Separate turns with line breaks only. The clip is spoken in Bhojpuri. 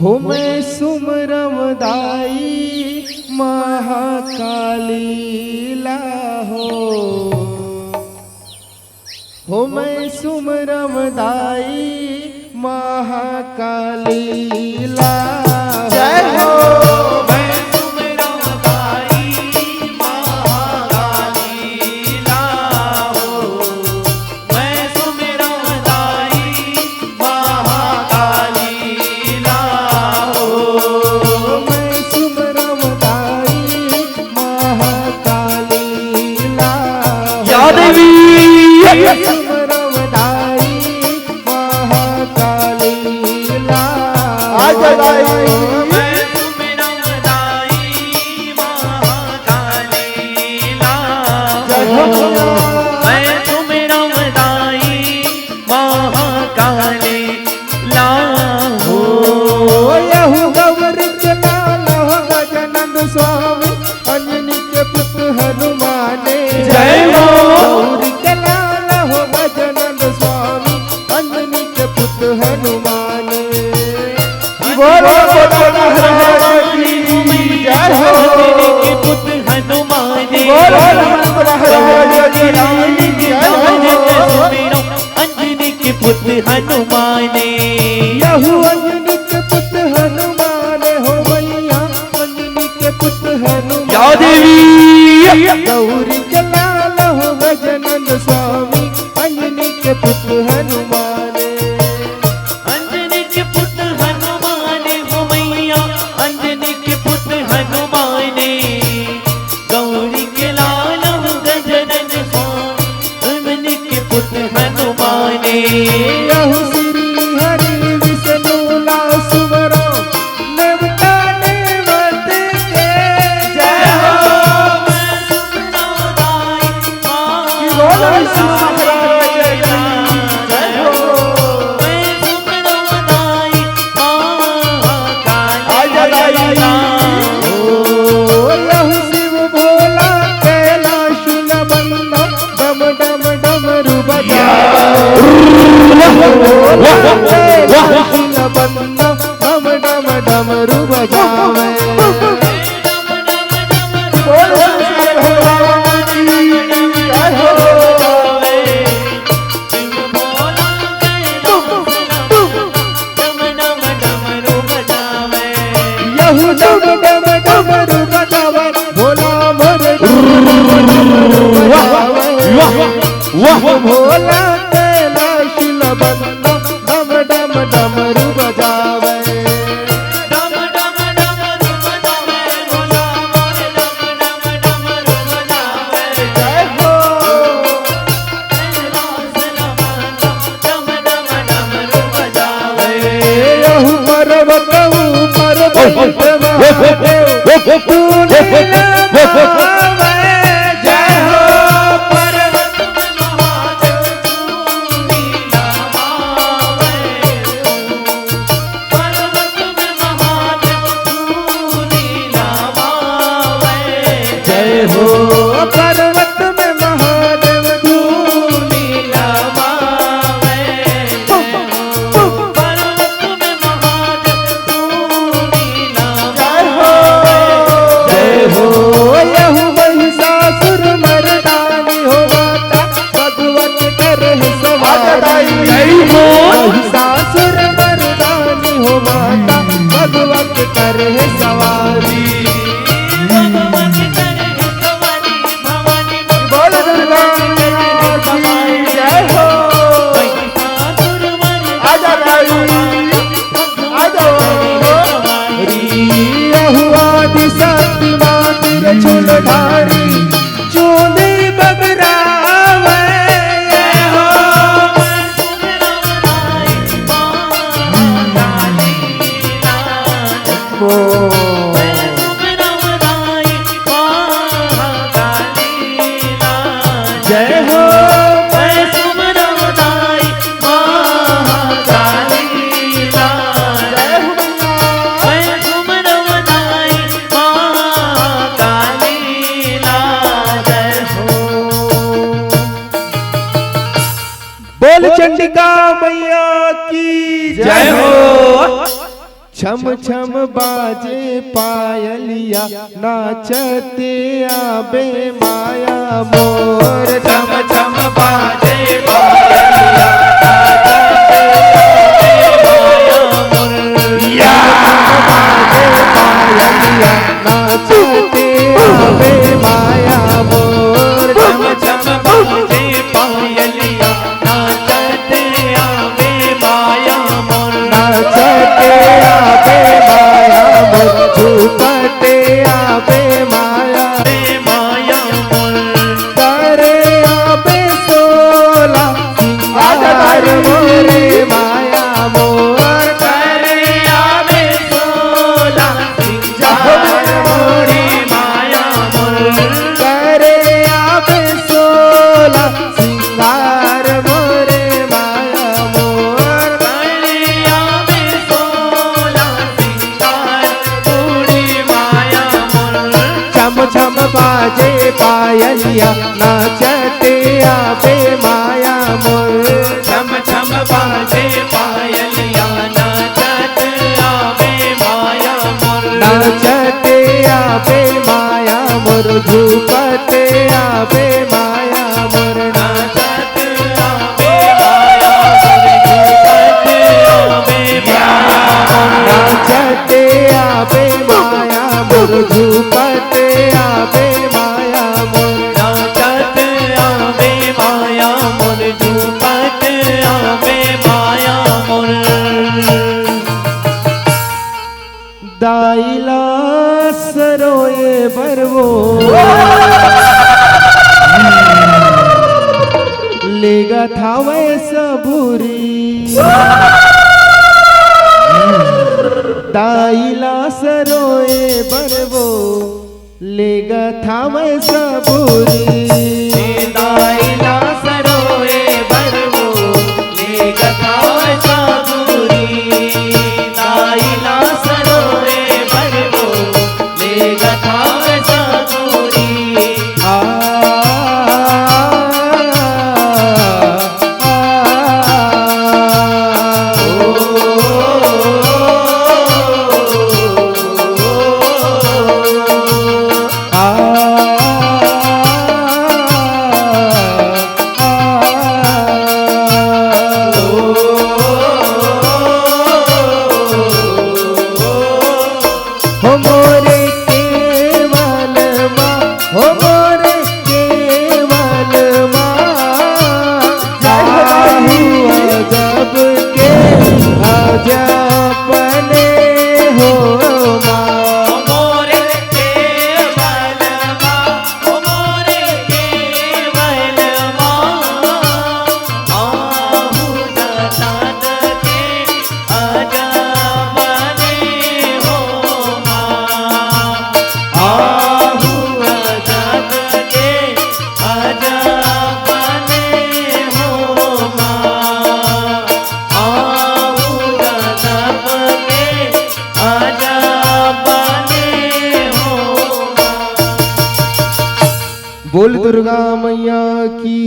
हो मैं सुमरमदाई महाकाली लाहो, हो मैं सुमरमदाई महाकाली लाहो।
जय हो।
सुमरमदाई महाकाली स्वामी अंजनी के पुत्र हनुमान।
जय हो।
गौरी के लाल हो गजानन स्वामी अंजनी के पुत्र हनुमान।
बोलो बोलो हनुमान की जय हो।
के पुत्र हनुमान
बोलो हनुमान की जय हो।
अंजनी के पुत्र हनुमान।
यहू अंजनी के पुत्र हनुमान हो मैया अंजनी के पुत्र हनुमान।
या देवी।
गौरी के लाल हो गजानन स्वामी अंजनी के पुत्र हनुमान।
अंजनी के पुत्र हनुमान हो मैया अंजनी के पुत्र हनुमान। गौरी के लाल हो गजानन स्वामी अंजनी के पुत्र हनुमान।
यहू श्री हरि विष्णु लाल सुमरो नवता नेवत के।
जय हो। मैं सुमरमदाई
जय हो।
मैं सुमरमदाई
महाकाली।
यहू शिव भोला कैलाश बंदो डम डम डमरू बजाओ। कैलाश बंदो डम डम डमरू बजावे।
बोलो हनुमान की जय हो।
यहू डम डम डमरू बजावे भोला मोर भोला कैलाश बंदो डम डम डमरू बजावे।
जय हो।
यहू पर्वत ऊपर जय हो। पर्वत
जय हो।
पर्वत में महादेव तू लीला
जय हो।
जय हो। यहू महिषासुर मर्दानी हो माता भगवत कर सवारी।
जय हो।
महिषासुर मर्दानी हो माता भगवत कर सवारी।
बोलो दुर्गा की जय हो। आजा रानी आजा।
यहू आदि शक्तिमान त्रिशूलधारी चूंदी बगरावे। जय हो। बोल चंडिका मैया की
जय हो।
छम छम बाजे पायलिया नाचते आबे माया मोर
छम छम बाजे पायलिया नाचते आवे माया मोर
या बाजे पायलिया नाचते आबे माया मोर
छम छम बाजे पायलिया नाचते आवे माया मोर
नाचते आबे माया मोर झूपते आबे माया
माया मोर
करे आबे सोला सिंगार मोरे माया मोर
करे आवे सोला सिंगार मोरे माया मोर
करे आबे सोला सिंगार मोरे माया मोर
करे आवे सोला सिंगार मोरे माया मोर
छम छम बाजे पायलिया नाचते आबे माया मोर
छम छम बाजे पायलिया नाचत आवे माया मोर
नाचते आबे माया मोर झूपते आबे माया मोर
नाचत आवे माया मोर झूमत आवे माया मोर
नाचते आबे माया मोर झूपते आबे माया मोर
नाचत आवे माया मोर झूमत आवे माया मोर
दाइला सरोये बरवो लेगा थावे सबूरी दाइला सरोये बरवो लेगा थावे सबूरी
दाइला सरोए बरवो ले गथाव साबूरी दाइला सरोए बरवो ले गथाव साबूरी
आ हो मोरे केवल माँ हो मोरे केवल माँ जाहु अजब के अजपने हो माँ
मोरे केवल माँ मोरे केवल माँ आहू दतात के अजबने हो माँ आहू दतात के अजबने हो माँ आहू दतात के अजबने हो माँ
बोल दुर्गा मैया की